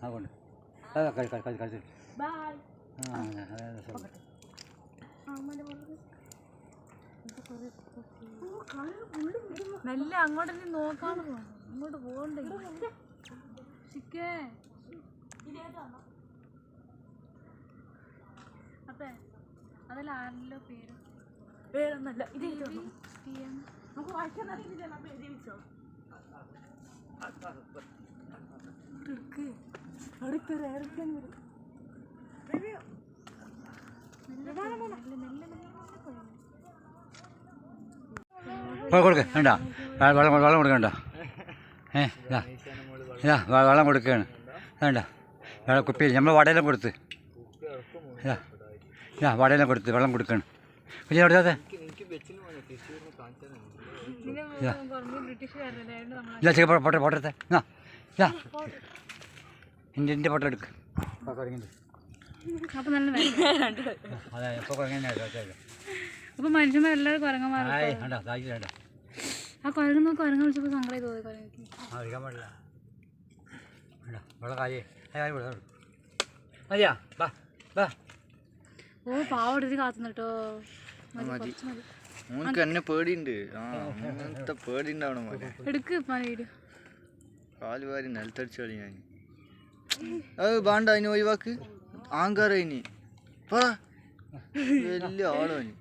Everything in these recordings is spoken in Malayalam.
അതുകൊണ്ട് നല്ല അങ്ങോട്ട് നോക്കാണ് അങ്ങോട്ട് പോകണ്ടേ ചിക്കേ അതെ അതല്ല ആരല്ലോ പേര് പേരൊന്നല്ല നമുക്ക് വായിക്കാൻ അറിയില്ല കൊടുക്ക വേണ്ട വെള്ളം കൊടുക്കണ്ട വെള്ളം കൊടുക്കുകയാണ് വേണ്ട വെള്ളം കുപ്പിയിൽ നമ്മൾ വടയെല്ലാം കൊടുത്ത് വടയെല്ലാം കൊടുത്ത് വെള്ളം കൊടുക്കുകയാണ് പിന്നെ കൊടുക്കാതെ ഇല്ല ചിക്കൻ പൊട്ടെടുത്തെ എൻ്റെ പൊട്ടം എടുക്ക് അതെ ഇപ്പോൾ അപ്പൊ മനുഷ്യന്മാരെല്ലാവരും കുരങ്ങന്മാർ ആ കുരങ്ങ് നോക്കി കുരങ്ങ് വിളിച്ചപ്പോൾ സങ്കടം തോന്നി അറിയാൻ പാടില്ല വെള്ളം കായേ മതിയാ ഓ പാവം എടുത്ത് കാത്തുന്നിട്ടോ എന്നെ പേടിയുണ്ട് അങ്ങനത്തെ പേടിയുണ്ടാവണം എടുക്ക് വീട് കാല് വാരി നിലത്തടിച്ചു കളി ഞാൻ അത് വേണ്ട അതിന് ഒഴിവാക്ക് ആങ്കാര ഇനി വലിയ ആളോ ഇനി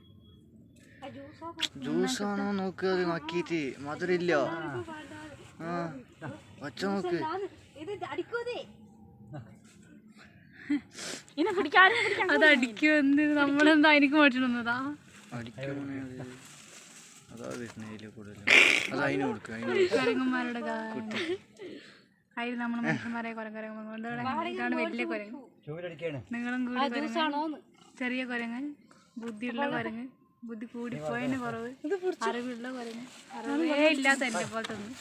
ജ്യൂസാണോ നോക്ക് അത് നക്കിയിട്ട് മധുരമില്ല വച്ച നോക്ക് അത് അടിക്കും എന്ത് നമ്മളെന്താ എനിക്ക് മേടിച്ചിടുന്നതാ കുരങ്ങന്മാരുടെ അതിൽ നമ്മൾ മനുഷ്യന്മാരെ കുരങ്ങ് കൊണ്ടാണ് വലിയ കുരങ്ങ് നിങ്ങളും കൂടി ചെറിയ കുരങ്ങ് ബുദ്ധിയുള്ള കുരങ്ങ് ബുദ്ധി കൂടിപ്പോയതിന് കുറവ് അറിവുള്ള കുരങ്ങ് അറിവേ ഇല്ലാത്ത എന്നെ പോലത്തെ ഒന്നും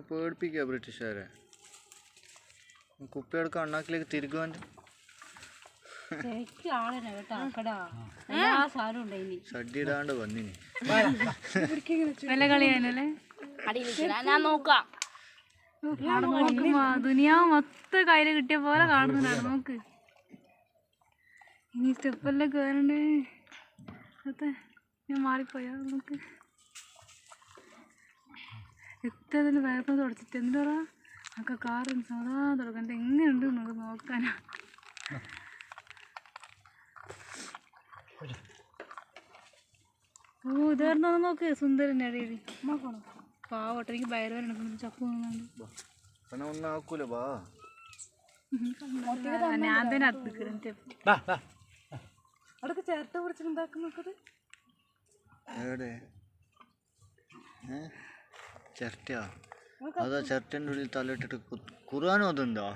പേടിപ്പിക്കുക ബ്രിട്ടീഷുകാരെ കുപ്പിയെടുക്ക അണ്ണാക്കിലേക്ക് തിരികുവാൻ ഷഡിടാണ്ട് വന്നിനി വില കളിയാനല്ലേ ദുനിയാവ് മൊത്തം കയ്യില് കിട്ടിയ പോലെ കാണുന്നുണ്ടാണ് നോക്ക് ഇനി സ്റ്റെപ്പെല്ലാം കയറണ്ടേ അതെ ഞാൻ മാറിപ്പോയാ നോക്ക് എത്ര വേഗം തുടച്ചിട്ട് എന്താ ഒക്കെ കാറ് സാധാ തുടങ്ങാൻ എങ്ങനെയുണ്ട് നമുക്ക് നോക്കാനാ ഓ ഇതായിരുന്നു നോക്ക് സുന്ദരൻ്റെ ഇടയിൽ നോക്കണം പാവട്ടെ എനിക്ക് ഭയങ്കര ചപ്പു ഞാൻ തന്നെ അതൊക്കെ ചേർത്ത പിടിച്ചിട്ടുണ്ടാക്കുന്നത് ചിരട്ടയാ അതാ ചിരട്ടൻ്റെ ഉള്ളിൽ തലയിട്ടിട്ട് ഖുർആനും അതുണ്ടോ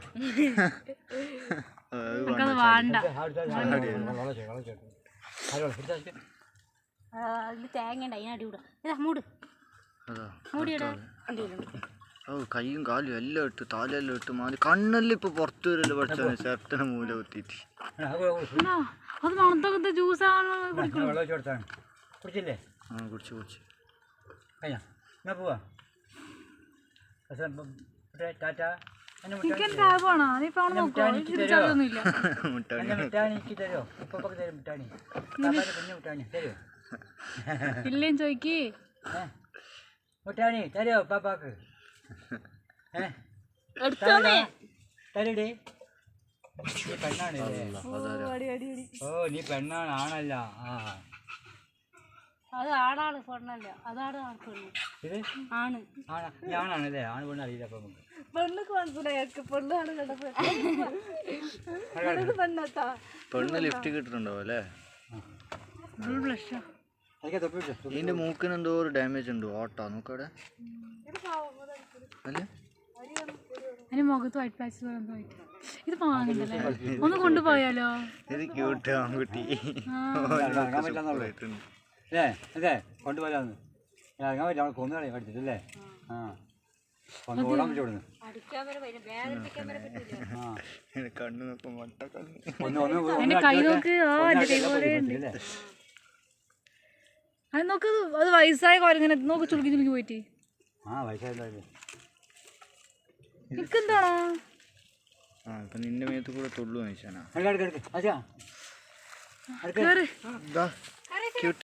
കയ്യും കാലും എല്ലാം ഇട്ട് താലെല്ലാം ഇട്ട് മാറി കണ്ണെല്ലാം ഇപ്പൊ പുറത്തു വരല്ലോ പഠിച്ചോ ചിരട്ടനെ മൂല കുത്തിയിട്ട് കുടിച്ചു ഇല്ലേം ചോയ്ക്ക് മുട്ടാണി തരോ പാപ്പാക്ക് തരടി നീ പെണ്ണാണ് ഓ നീ പെണ്ണാണ് ആണല്ല അത് ആടാണ് പെണ്ണല്ല അതാണ് ഇത് ആണ് ആണാണല്ലേ ആണ് പെണ്ണ് അറിയില്ല അപ്പൊ നമുക്ക് പെണ്ണ് ലിഫ്റ്റ് കിട്ടുന്നുണ്ടാവും അല്ലേ ഇതിന്റെ മൂക്കിന് എന്തോ ഒരു ഡാമേജ് ഉണ്ട് ഓട്ടാ നോക്കവിടെ അല്ലേ അതിന് മുഖത്ത് വൈറ്റ് പാച്ച് ഇത് വാങ്ങണ്ടല്ലേ ഒന്ന് കൊണ്ടുപോയാലോ ഇത് ക്യൂട്ട് ആൺകുട്ടി അല്ലേ അതെ കൊണ്ടുപോയാന്ന് ഇറങ്ങാൻ പറ്റില്ല നമ്മൾ കൊന്നുകളി പഠിച്ചിട്ടല്ലേ ആ ഒന്ന് ഓടാൻ പറ്റും ഇവിടുന്ന്. ആ കണ്ണു നോക്കും മൊട്ടക്കണ്ണ്. അതിന്റെ കൈ നോക്ക്. ആ എന്റെ കൈ പോലെ ഉണ്ട്. അത് നോക്ക്, അത് വയസ്സായ കുരങ്ങനെ നോക്ക്, ചുളുക്കി ചുളുക്കി പോയിട്ട്. ആ വയസ്സായില്ലേ. നിക്കെന്താണോ? ആ ഇപ്പൊ നിന്റെ മേത്ത് കൂടെ തൊള്ളു മനുഷ്യനാ. എടുക്ക് എടുക്ക് എടുക്ക്. ആശാ കേറ്. ഇതാ